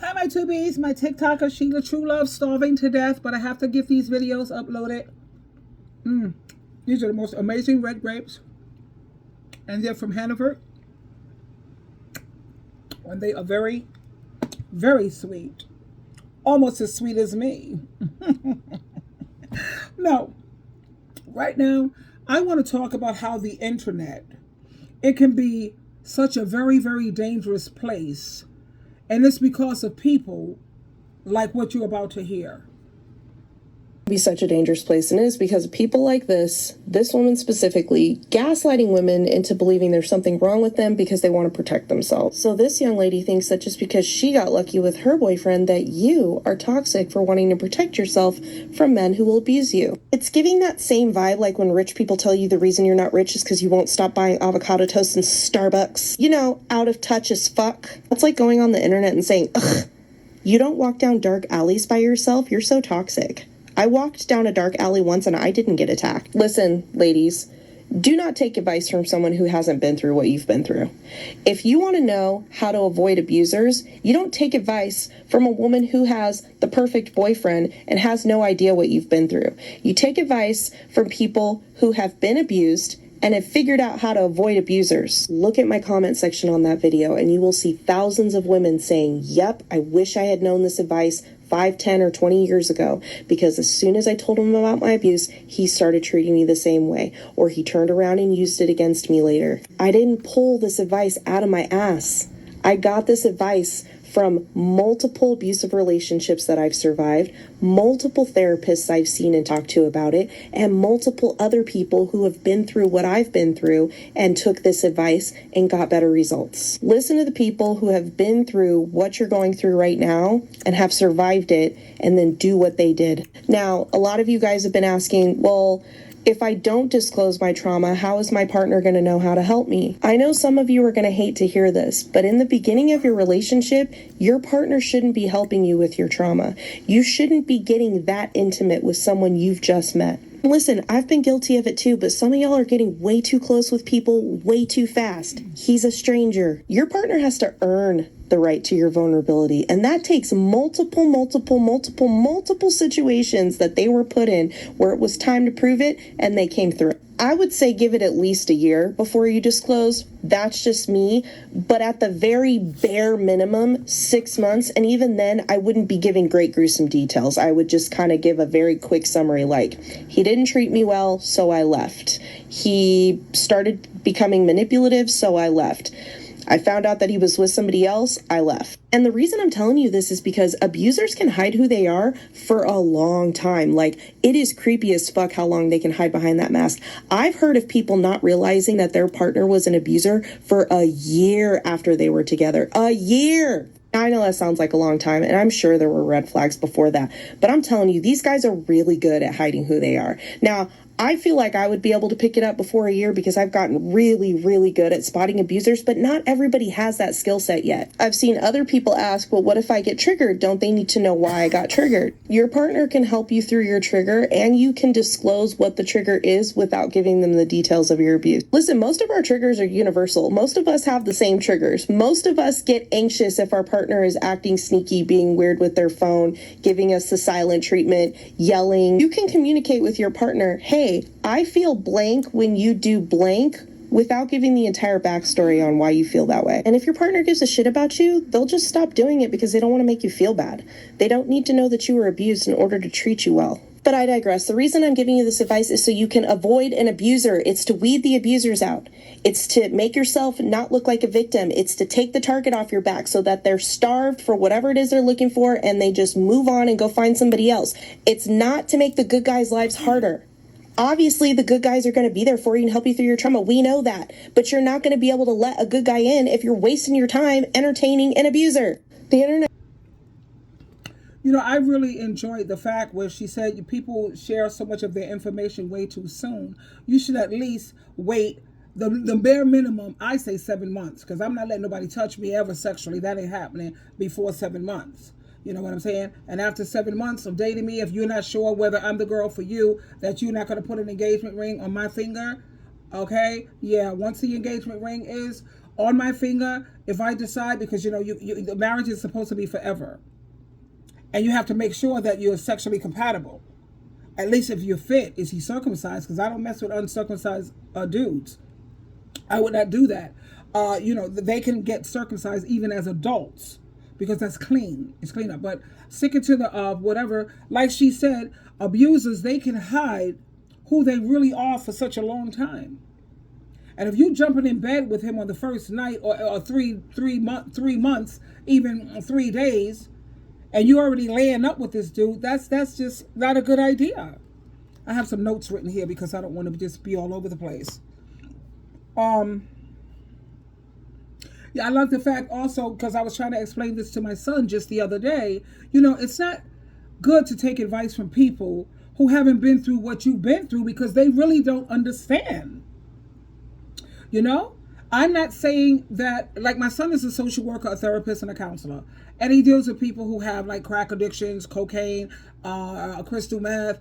Hi, my two B's, my TikToker, SheilaTruelove, starving to death, but I have to get these videos uploaded. These are the most amazing red grapes, and they're from Hanover, and they are very, very sweet, almost as sweet as me. No, right now, I want to talk about how the internet, it can be such a very, very dangerous place, and it's because of people like what you're about to hear. Be such a dangerous place, and it is because of people like this woman specifically, gaslighting women into believing there's something wrong with them because they want to protect themselves. So this young lady thinks that just because she got lucky with her boyfriend that you are toxic for wanting to protect yourself from men who will abuse you. It's giving that same vibe like when rich people tell you the reason you're not rich is because you won't stop buying avocado toast in Starbucks. You know, out of touch as fuck. That's like going on the internet and saying, ugh, you don't walk down dark alleys by yourself, you're so toxic. I walked down a dark alley once and I didn't get attacked. Listen, ladies, do not take advice from someone who hasn't been through what you've been through. If you want to know how to avoid abusers, you don't take advice from a woman who has the perfect boyfriend and has no idea what you've been through. You take advice from people who have been abused and have figured out how to avoid abusers. Look at my comment section on that video and you will see thousands of women saying, yep, I wish I had known this advice 5, 10, or 20 years ago, because as soon as I told him about my abuse, he started treating me the same way, or he turned around and used it against me later. I didn't pull this advice out of my ass. I got this advice from multiple abusive relationships that I've survived, multiple therapists I've seen and talked to about it, and multiple other people who have been through what I've been through and took this advice and got better results. Listen to the people who have been through what you're going through right now and have survived it, and then do what they did. Now, a lot of you guys have been asking, well, if I don't disclose my trauma, how is my partner going to know how to help me? I know some of you are going to hate to hear this, but in the beginning of your relationship, your partner shouldn't be helping you with your trauma. You shouldn't be getting that intimate with someone you've just met. Listen, I've been guilty of it too, but some of y'all are getting way too close with people way too fast. He's a stranger. Your partner has to earn the right to your vulnerability, and that takes multiple situations that they were put in where it was time to prove it and they came through. I would say give it at least a year before you disclose. That's just me. But at the very bare minimum, 6 months. And even then, I wouldn't be giving great gruesome details. I would just kind of give a very quick summary like, he didn't treat me well, so I left. He started becoming manipulative, so I left. I found out that he was with somebody else, I left. And the reason I'm telling you this is because abusers can hide who they are for a long time. Like, it is creepy as fuck how long they can hide behind that mask. I've heard of people not realizing that their partner was an abuser for a year after they were together. A year! I know that sounds like a long time, and I'm sure there were red flags before that. But I'm telling you, these guys are really good at hiding who they are. Now, I feel like I would be able to pick it up before a year because I've gotten really good at spotting abusers, but not everybody has that skill set yet. I've seen other people ask, well, what if I get triggered? Don't they need to know why I got triggered? Your partner can help you through your trigger, and you can disclose what the trigger is without giving them the details of your abuse. Listen, most of our triggers are universal. Most of us have the same triggers. Most of us get anxious if our partner is acting sneaky, being weird with their phone, giving us the silent treatment, yelling. You can communicate with your partner, hey, I feel blank when you do blank, without giving the entire backstory on why you feel that way. And if your partner gives a shit about you, they'll just stop doing it because they don't want to make you feel bad. They don't need to know that you were abused in order to treat you well. But I digress. The reason I'm giving you this advice is so you can avoid an abuser. It's to weed the abusers out. It's to make yourself not look like a victim. It's to take the target off your back so that they're starved for whatever it is they're looking for and they just move on and go find somebody else. It's not to make the good guys' lives harder. Obviously, the good guys are going to be there for you and help you through your trauma. We know that. But you're not going to be able to let a good guy in if you're wasting your time entertaining an abuser. The internet. You know, I really enjoyed the fact where she said people share so much of their information way too soon. You should at least wait the bare minimum. I say 7 months because I'm not letting nobody touch me ever sexually. That ain't happening before 7 months. You know what I'm saying? And after 7 months of dating me, if you're not sure whether I'm the girl for you, that you're not going to put an engagement ring on my finger, okay? Yeah, once the engagement ring is on my finger if I decide, because the marriage is supposed to be forever, and you have to make sure that you're sexually compatible. At least if you're fit. Is he circumcised? Because I don't mess with uncircumcised dudes. I would not do that. They can get circumcised even as adults because that's clean. It's clean up. But sticking to the whatever, like she said, abusers, they can hide who they really are for such a long time. And if you jumping in bed with him on the first night or 3 months, even 3 days, and you already laying up with this dude, that's just not a good idea. I have some notes written here because I don't want to just be all over the place. Yeah, I like the fact also, because I was trying to explain this to my son just the other day, it's not good to take advice from people who haven't been through what you've been through, because they really don't understand. I'm not saying that, like, my son is a social worker, a therapist, and a counselor, and he deals with people who have like crack addictions, cocaine, crystal meth,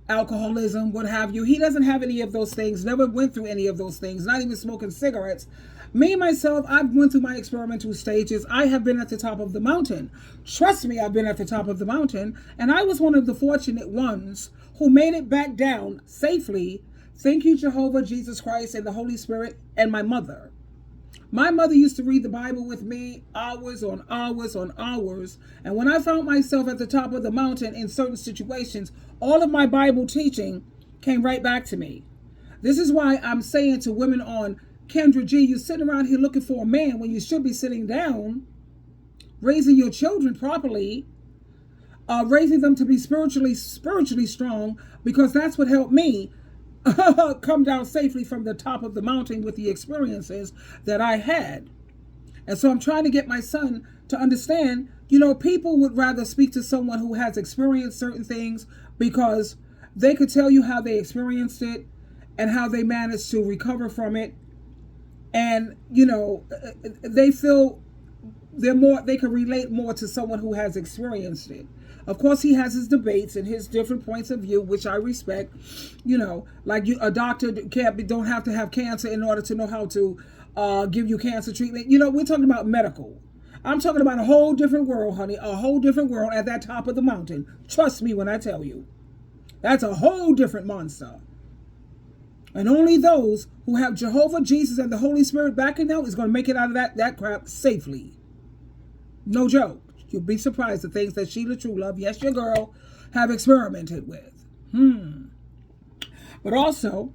alcoholism, what have you. He doesn't have any of those things, never went through any of those things, not even smoking cigarettes. Me, myself, I've went through my experimental stages. I have been at the top of the mountain. Trust me, I've been at the top of the mountain, and I was one of the fortunate ones who made it back down safely. Thank you, Jehovah, Jesus Christ, and the Holy Spirit, and my mother. My mother used to read the Bible with me hours on hours on hours. And when I found myself at the top of the mountain in certain situations, all of my Bible teaching came right back to me. This is why I'm saying to women on Kendra G, you're sitting around here looking for a man when you should be sitting down, raising your children properly, raising them to be spiritually strong, because that's what helped me come down safely from the top of the mountain with the experiences that I had. And so I'm trying to get my son to understand, people would rather speak to someone who has experienced certain things, because they could tell you how they experienced it and how they managed to recover from it. And, they feel they can relate more to someone who has experienced it. Of course, he has his debates and his different points of view, which I respect. Like a doctor don't have to have cancer in order to know how to give you cancer treatment. We're talking about medical. I'm talking about a whole different world, honey, a whole different world at that top of the mountain. Trust me when I tell you. That's a whole different monster. And only those who have Jehovah, Jesus, and the Holy Spirit backing them is going to make it out of that crap safely. No joke. You'll be surprised the things that SheilaTruelove, yes, your girl, have experimented with. But also,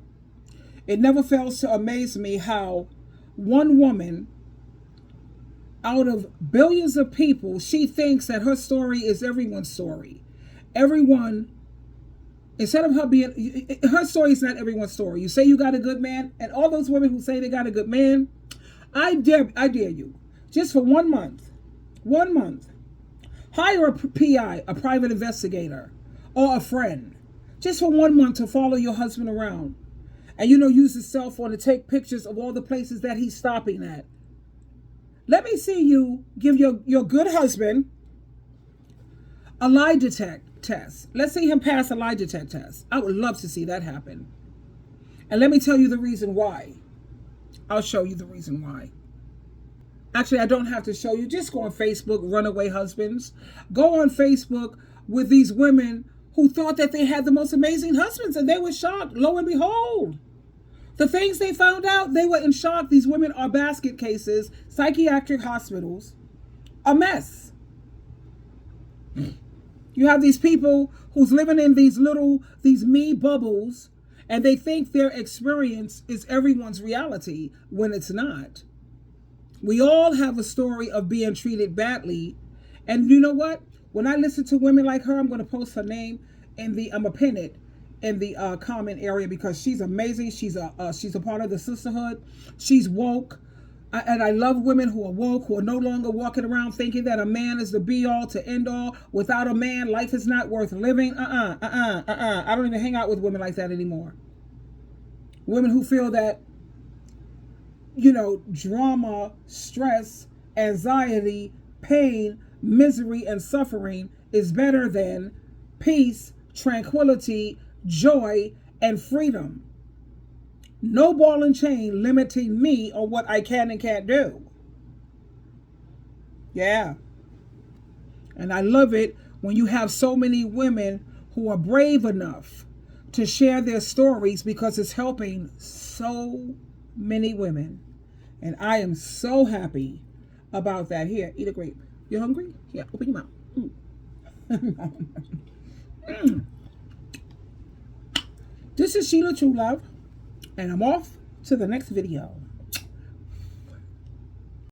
it never fails to amaze me how one woman, out of billions of people, she thinks that her story is everyone's story. Everyone, instead of her being, her story is not everyone's story. You say you got a good man, and all those women who say they got a good man, I dare you, just for 1 month, hire a PI, a private investigator, or a friend, just for 1 month to follow your husband around. And, use his cell phone to take pictures of all the places that he's stopping at. Let me see you give your good husband a lie detect test. Let's see him pass a lie detect test. I would love to see that happen. And let me tell you the reason why. I'll show you the reason why. Actually, I don't have to show you. Just go on Facebook, Runaway Husbands. Go on Facebook with these women who thought that they had the most amazing husbands, and they were shocked. Lo and behold, the things they found out, they were in shock. These women are basket cases, psychiatric hospitals, a mess. You have these people who's living in these me bubbles, and they think their experience is everyone's reality when it's not. We all have a story of being treated badly. And you know what? When I listen to women like her, I'm going to post her name I'm going to pin it in the comment area, because she's amazing. She's a part of the sisterhood. She's woke. And I love women who are woke, who are no longer walking around thinking that a man is the be all to end all. Without a man, life is not worth living. I don't even hang out with women like that anymore. Women who feel that, drama, stress, anxiety, pain, misery, and suffering is better than peace, tranquility, joy, and freedom. No ball and chain limiting me on what I can and can't do. Yeah. And I love it when you have so many women who are brave enough to share their stories, because it's helping so many women. And I am so happy about that. Here, eat a grape. You hungry? Here, open your mouth. Mm. This is SheilaTruelove, and I'm off to the next video.